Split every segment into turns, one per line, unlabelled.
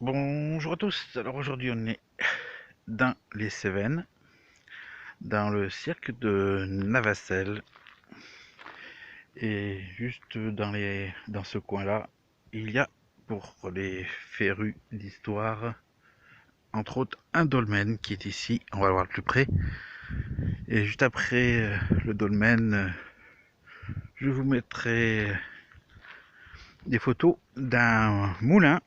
Bonjour à tous, alors aujourd'hui on est dans les Cévennes, dans le cirque de Navacelles, et juste dans ce coin-là, il y a pour les férus d'histoire, entre autres un dolmen qui est ici, on va le voir de plus près, et juste après le dolmen, je vous mettrai des photos d'un moulin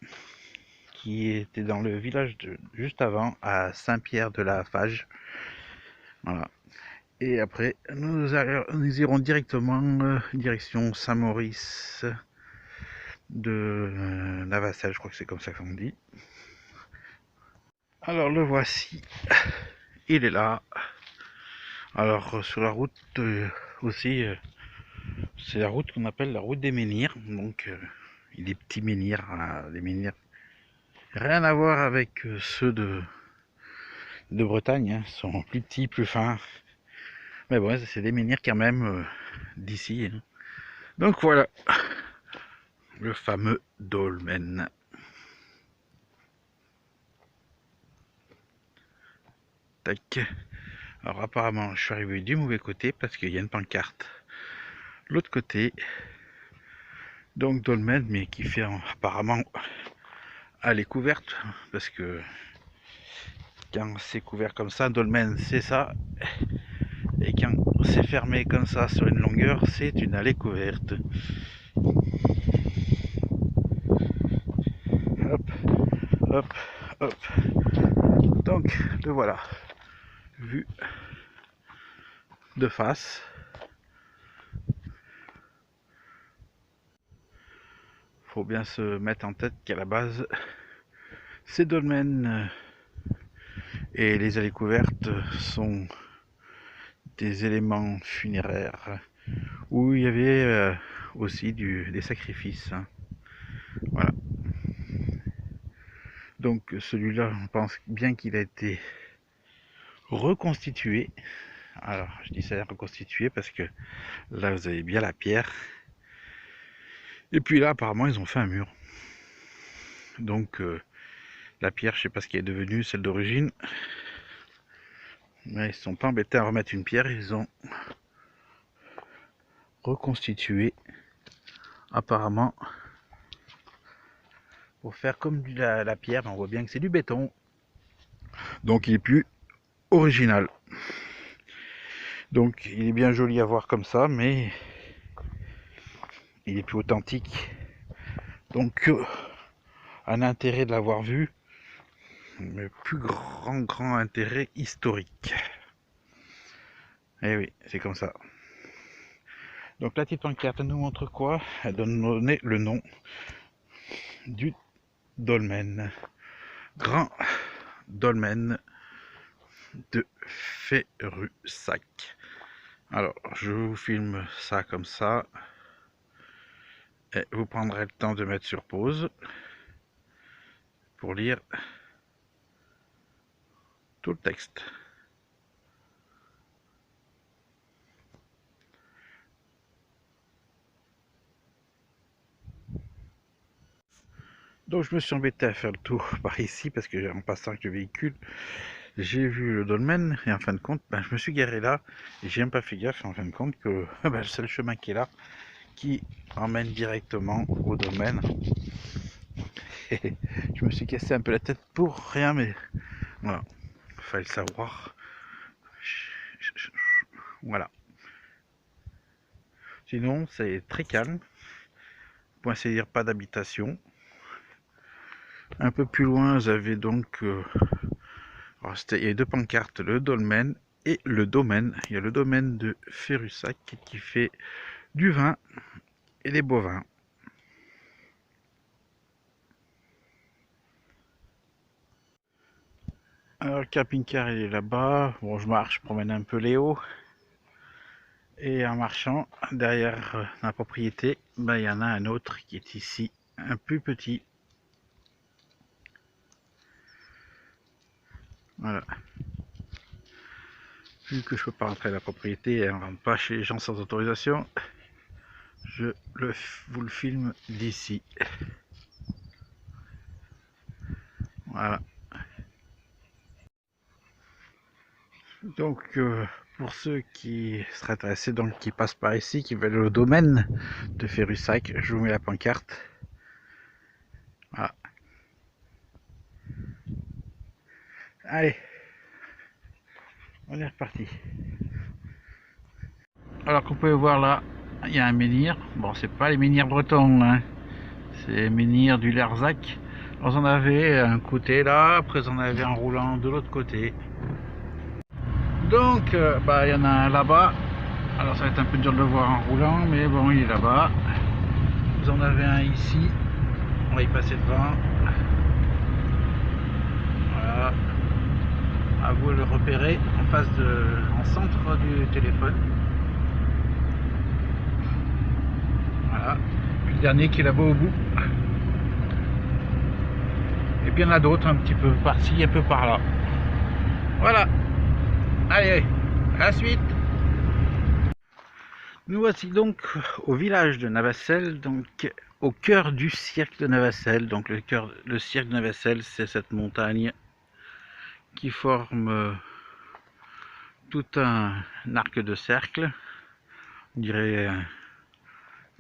qui était dans le village juste avant, à Saint-Pierre-de-la-Fage. Voilà. Et après, nous irons directement direction Saint-Maurice de Navacelles, je crois que c'est comme ça qu'on dit. Alors le voici, il est là. Alors sur la route aussi, c'est la route qu'on appelle la route des menhirs. Donc il y a des petits menhirs, des menhirs. Rien à voir avec ceux de Bretagne, hein. Ils sont plus petits, plus fins. Mais bon, c'est des menhirs quand même d'ici, hein. Donc voilà, le fameux dolmen. Tac. Alors apparemment, je suis arrivé du mauvais côté parce qu'il y a une pancarte. L'autre côté, donc dolmen, mais qui fait apparemment elle est couverte parce que quand c'est couvert comme ça, dolmen c'est ça, et quand c'est fermé comme ça sur une longueur, c'est une allée couverte. Hop, hop, hop. Donc le voilà, vu de face. Faut bien se mettre en tête qu'à la base, ces dolmens et les allées couvertes sont des éléments funéraires où il y avait aussi des sacrifices, hein. Voilà. Donc celui-là, on pense bien qu'il a été reconstitué. Alors je dis ça reconstitué parce que là vous avez bien la pierre. Et puis là apparemment ils ont fait un mur. Donc la pierre, je sais pas ce qui est devenu celle d'origine. Mais ils ne sont pas embêtés à remettre une pierre, ils ont reconstitué apparemment pour faire comme la pierre, mais on voit bien que c'est du béton. Donc il est plus original. Donc il est bien joli à voir comme ça, mais il est plus authentique. Donc un intérêt de l'avoir vu, mais plus grand intérêt historique. Eh oui, c'est comme ça. Donc la petite pancarte nous montre quoi? Elle donne le nom du dolmen. Grand dolmen de Ferussac. Alors, je vous filme ça comme ça. Et vous prendrez le temps de mettre sur pause pour lire tout le texte. Donc je me suis embêté à faire le tour par ici parce que en passant avec le véhicule, j'ai vu le dolmen et en fin de compte, je me suis garé là et j'ai même pas fait gaffe en fin de compte que le seul chemin qui est là qui emmène directement au dolmen. Et je me suis cassé un peu la tête pour rien, mais voilà, il fallait le savoir. Voilà. Sinon, c'est très calme. Point c'est dire pas d'habitation. Un peu plus loin, vous avez donc il y a deux pancartes, le dolmen et le domaine. Il y a le domaine de Ferussac qui fait du vin et des bovins. Alors le camping-car il est là-bas. Bon, je marche, je promène un peu Léo. Et en marchant derrière la propriété, il y en a un autre qui est ici, un plus petit. Voilà. Vu que je peux pas rentrer à la propriété et on rentre pas chez les gens sans autorisation, vous le filme d'ici. Voilà. Donc pour ceux qui seraient intéressés, donc qui passent par ici, qui veulent le domaine de Ferussac, je vous mets la pancarte. Voilà. Allez, on est reparti. Alors qu'on peut voir là, il y a un menhir. Bon, c'est pas les menhirs bretons, hein. C'est les menhirs du Lerzac. Alors, on avait un côté là, après on avait un roulant de l'autre côté. Donc, il y en a un là-bas. Alors ça va être un peu dur de le voir en roulant, mais bon, il est là-bas. Vous en avez un ici. On va y passer devant. Voilà. À vous de le repérer en centre du téléphone. Voilà. Puis le dernier qui est là-bas au bout. Et puis il y en a d'autres un petit peu par-ci, un peu par-là. Voilà. Allez, à la suite. Nous voici donc au village de Navassel, donc au cœur du cirque de Navassel. Donc le cirque de Navassel, c'est cette montagne qui forme tout un arc de cercle. On dirait,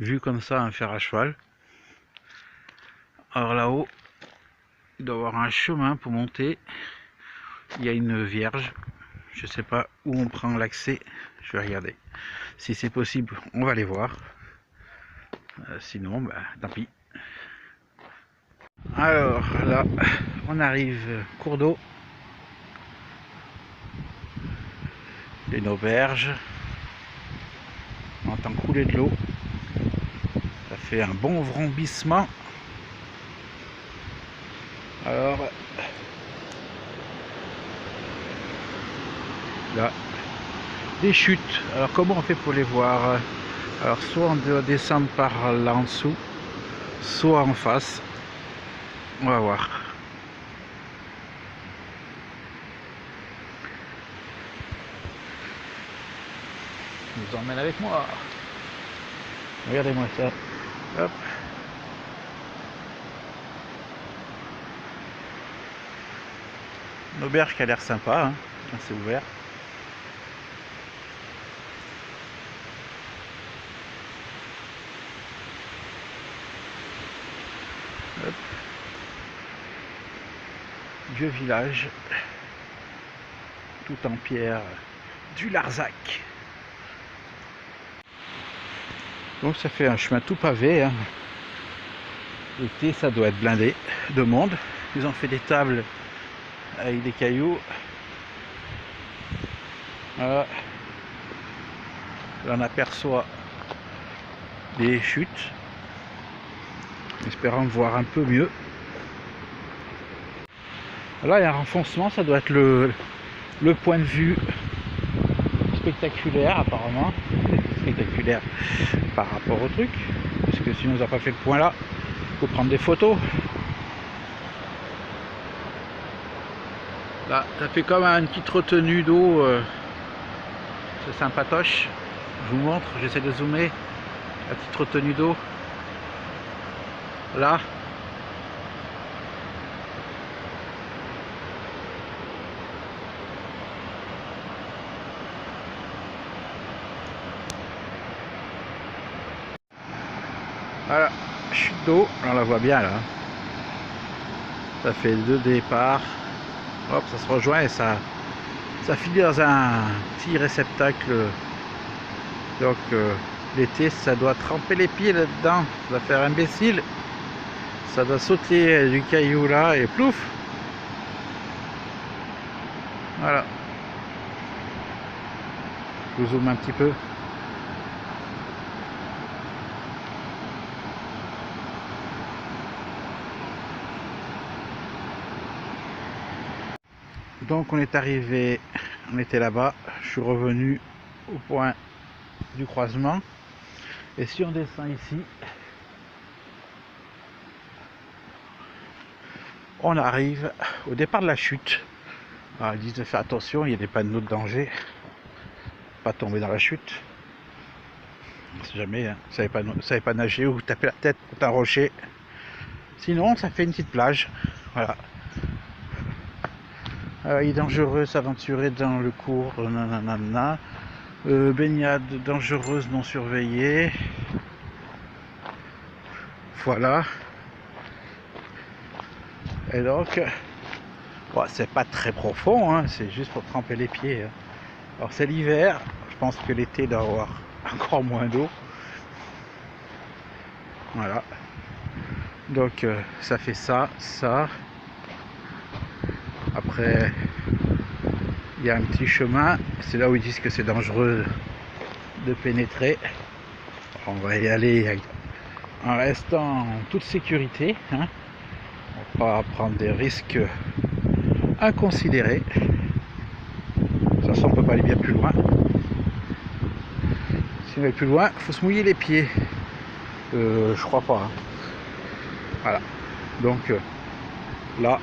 vu comme ça, un fer à cheval. Alors là-haut, il doit y avoir un chemin pour monter. Il y a une vierge. Je ne sais pas où on prend l'accès. Je vais regarder. Si c'est possible, on va les voir. Sinon, tant pis. Alors là, on arrive cours d'eau. Une auberge. On entend couler de l'eau. Ça fait un bon vrombissement. Alors là, des chutes. Alors comment on fait pour les voir? Alors soit on doit descendre par là en dessous, soit en face. On va voir. Je vous emmène avec moi. Regardez-moi ça. Hop. Une auberge qui a l'air sympa, hein, quand c'est ouvert. Hop. Vieux village, tout en pierre, du Larzac. Donc ça fait un chemin tout pavé, hein. L'été ça doit être blindé de monde. Ils ont fait des tables avec des cailloux. Voilà. Là on aperçoit des chutes, espérant voir un peu mieux. Là il y a un renfoncement, ça doit être le point de vue spectaculaire apparemment. Spectaculaire par rapport au truc, parce que sinon on n'a pas fait le point là. Il faut prendre des photos. Là ça fait comme une petite retenue d'eau, c'est sympatoche. Je vous montre, j'essaie de zoomer la petite retenue d'eau là. Voilà, chute d'eau, on la voit bien là. Ça fait deux départs. Hop, ça se rejoint et ça finit dans un petit réceptacle. Donc l'été, ça doit tremper les pieds là-dedans. Ça doit faire imbécile. Ça doit sauter du caillou là et plouf. Voilà. Je vous zoome un petit peu. Donc on est arrivé, on était là-bas, je suis revenu au point du croisement. Et si on descend ici, on arrive au départ de la chute. Alors ils disent de faire attention, il y a des panneaux de danger, pas tomber dans la chute. Si jamais, hein, vous savez pas nager ou vous tapez la tête contre un rocher. Sinon ça fait une petite plage. Voilà. Il est dangereux s'aventurer dans le cours, nanana. Baignade dangereuse non surveillée. Voilà. Et donc, bon, c'est pas très profond, hein, c'est juste pour tremper les pieds. Hein. Alors c'est l'hiver, je pense que l'été doit avoir encore moins d'eau. Voilà. Donc ça fait ça. Après, il y a un petit chemin, c'est là où ils disent que c'est dangereux de pénétrer. On va y aller en restant en toute sécurité. Hein. On va pas prendre des risques inconsidérés. De toute façon, on peut pas aller bien plus loin. Si on va plus loin, il faut se mouiller les pieds. Je crois pas. Hein. Voilà. Donc là,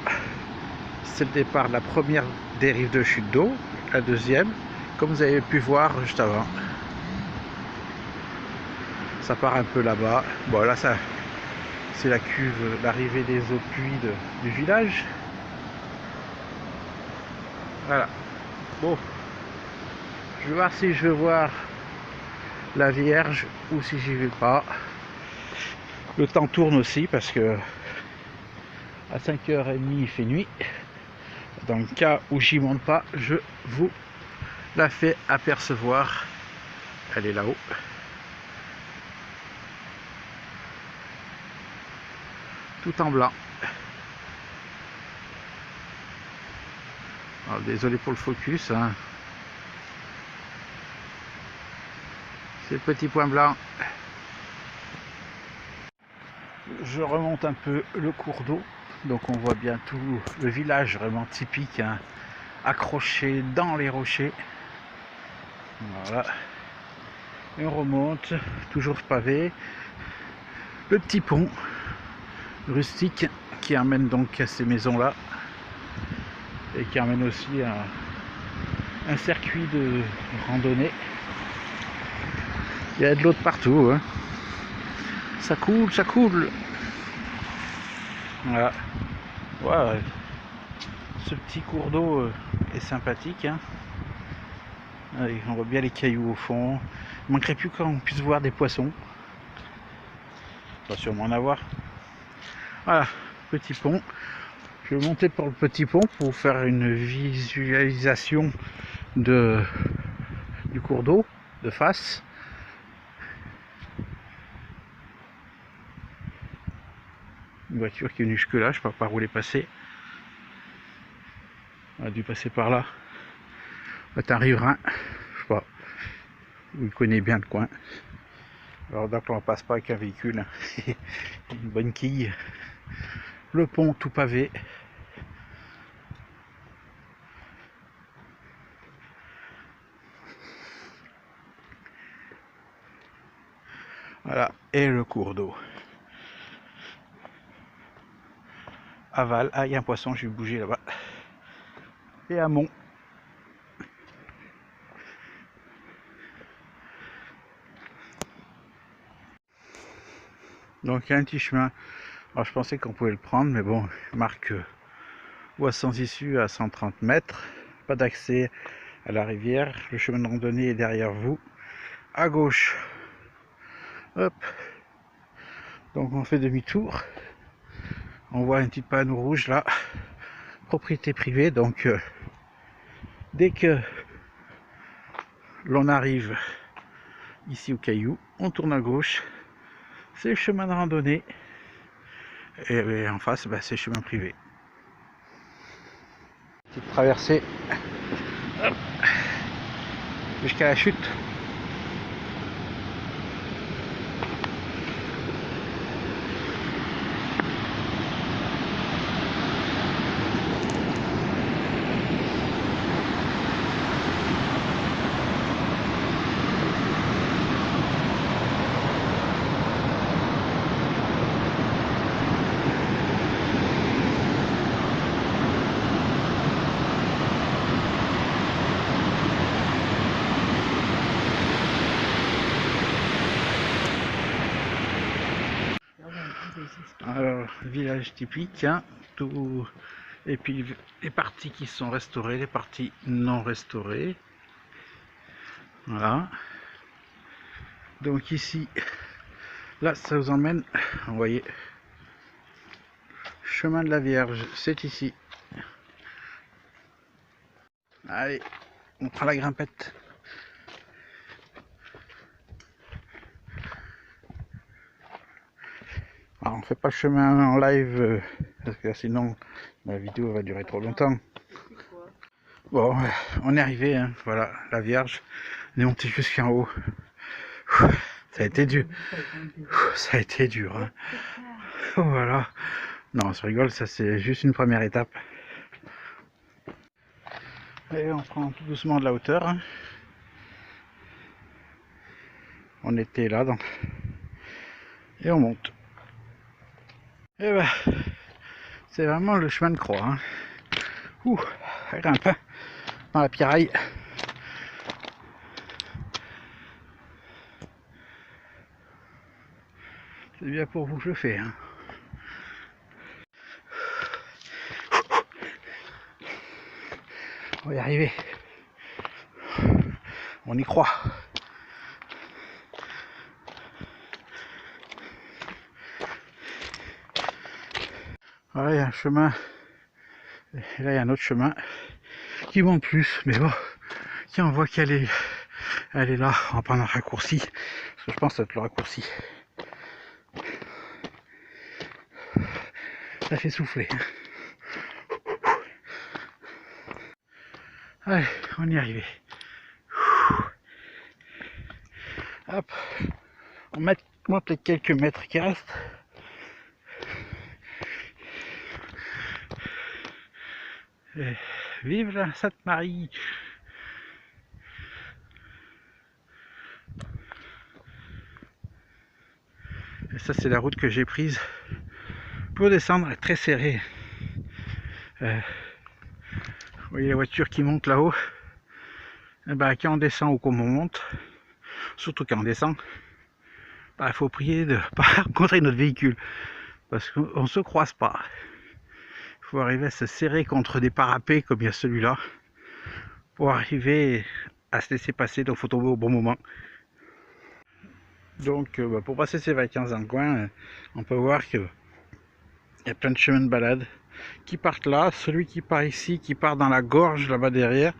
c'est le départ de la première dérive de chute d'eau. La deuxième, comme vous avez pu voir juste avant. Ça part un peu là-bas. Bon, là, ça, c'est la cuve, l'arrivée des eaux de pluie du village. Voilà. Bon, je vais voir si je vais voir la Vierge ou si j'y vais pas. Le temps tourne aussi parce que à 5h30 il fait nuit. Dans le cas où j'y monte pas, je vous la fais apercevoir. Elle est là-haut. Tout en blanc. Alors, désolé pour le focus. Hein. C'est le petit point blanc. Je remonte un peu le cours d'eau. Donc on voit bien tout le village vraiment typique, hein, accroché dans les rochers. Voilà. Et on remonte, toujours pavé. Le petit pont rustique qui amène donc à ces maisons-là. Et qui amène aussi un circuit de randonnée. Il y a de l'eau de partout. Hein. Ça coule, ça coule. Voilà. Ouais, ce petit cours d'eau est sympathique. Hein. On voit bien les cailloux au fond. Il manquerait plus qu'on puisse voir des poissons. Il va sûrement en avoir. Voilà, petit pont. Je vais monter pour le petit pont pour faire une visualisation du cours d'eau de face. Une voiture qui est venue jusque là, je ne sais pas par où elle est passée. On a dû passer par là. C'est un riverain, je sais pas, où il connaît bien le coin. Alors donc on ne passe pas avec un véhicule, une bonne quille. Le pont tout pavé. Voilà, et le cours d'eau. Aval, ah il y a un poisson, j'ai bougé là-bas. Et amont. Donc il y a un petit chemin. Alors je pensais qu'on pouvait le prendre, mais bon, marque voie sans issue à 130 mètres. Pas d'accès à la rivière. Le chemin de randonnée est derrière vous. À gauche. Hop. Donc on fait demi-tour. On voit un petit panneau rouge là. Propriété privée. Donc dès que l'on arrive ici au caillou, on tourne à gauche. C'est le chemin de randonnée. Et en face, bah, c'est le chemin privé. Petite traversée jusqu'à la chute. Alors, village typique, hein, tout Et puis les parties qui sont restaurées, les parties non restaurées. Voilà. Donc ici, là ça vous emmène, vous voyez, chemin de la Vierge, c'est ici. Allez, on prend la grimpette. Alors, on fait pas le chemin en live parce que sinon la vidéo va durer trop longtemps. Bon, on est arrivé, hein, voilà, la Vierge. On est monté jusqu'en haut. Ça a été dur. Ça a été dur. Hein. Voilà. Non, on se rigole, ça c'est juste une première étape. Et on prend tout doucement de la hauteur. Hein. On était là, donc. Et on monte. Et ben, c'est vraiment le chemin de croix. Hein. Ouh, elle grimpe hein, dans la pierraille. C'est bien pour vous que je le fais. Hein. On va y arriver. On y croit. Voilà, il y a un chemin. Et là, il y a un autre chemin qui monte plus. Mais bon, qui on voit qu'elle est, elle est là. On va prendre un raccourci. Parce que je pense que ça va être le raccourci. Ça fait souffler. Allez, on y est arrivé. Hop, on monte les quelques mètres qui restent. Et vive la Sainte-Marie! Et ça, c'est la route que j'ai prise pour descendre, elle est très serrée. Vous voyez la voiture qui monte là-haut. Et ben, quand on descend ou qu'on monte, surtout quand on descend, ben, il faut prier de ne pas rencontrer notre véhicule parce qu'on ne se croise pas. Il faut arriver à se serrer contre des parapets comme il y a celui-là pour arriver à se laisser passer, donc il faut tomber au bon moment. Donc pour passer ces vacances dans le coin, on peut voir qu'il y a plein de chemins de balade qui partent là, celui qui part ici, qui part dans la gorge là-bas derrière,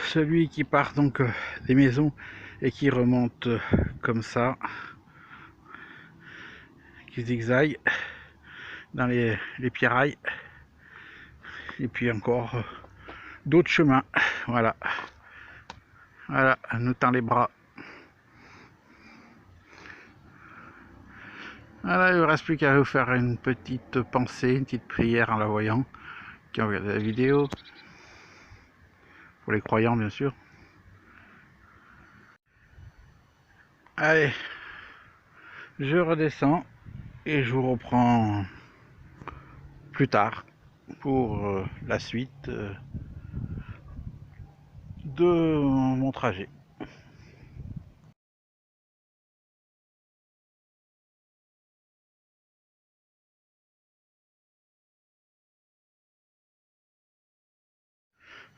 celui qui part donc des maisons et qui remonte comme ça, qui zigzague dans les pierrailles, et puis encore d'autres chemins, voilà, voilà, nous tend les bras. Voilà, il ne reste plus qu'à vous faire une petite pensée, une petite prière en la voyant, qui ont regardé la vidéo, pour les croyants bien sûr. Allez, je redescends et je vous reprends plus tard pour la suite de mon trajet.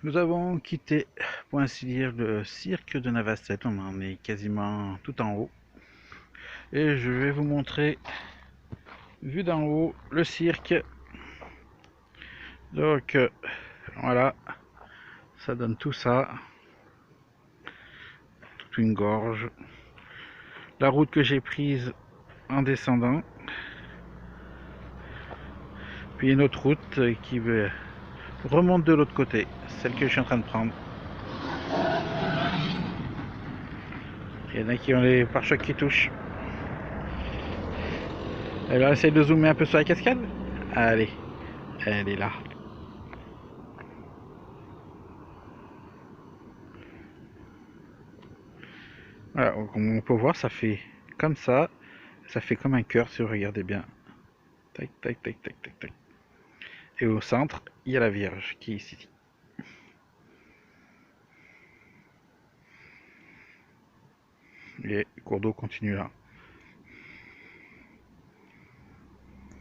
Nous avons quitté, pour ainsi dire, le cirque de Navasset. On en est quasiment tout en haut. Et je vais vous montrer, vu d'en haut, le cirque. Donc, voilà, ça donne tout ça. Toute une gorge. La route que j'ai prise en descendant. Puis une autre route qui remonte de l'autre côté, celle que je suis en train de prendre. Il y en a qui ont les pare-chocs qui touchent. Alors essaye de zoomer un peu sur la cascade. Allez, elle est là. Voilà, comme on peut voir, ça fait comme ça fait comme un cœur si vous regardez bien. Tac, tac, tac, tac, tac, tac. Et au centre, il y a la Vierge qui est ici. Et le cours d'eau continue là.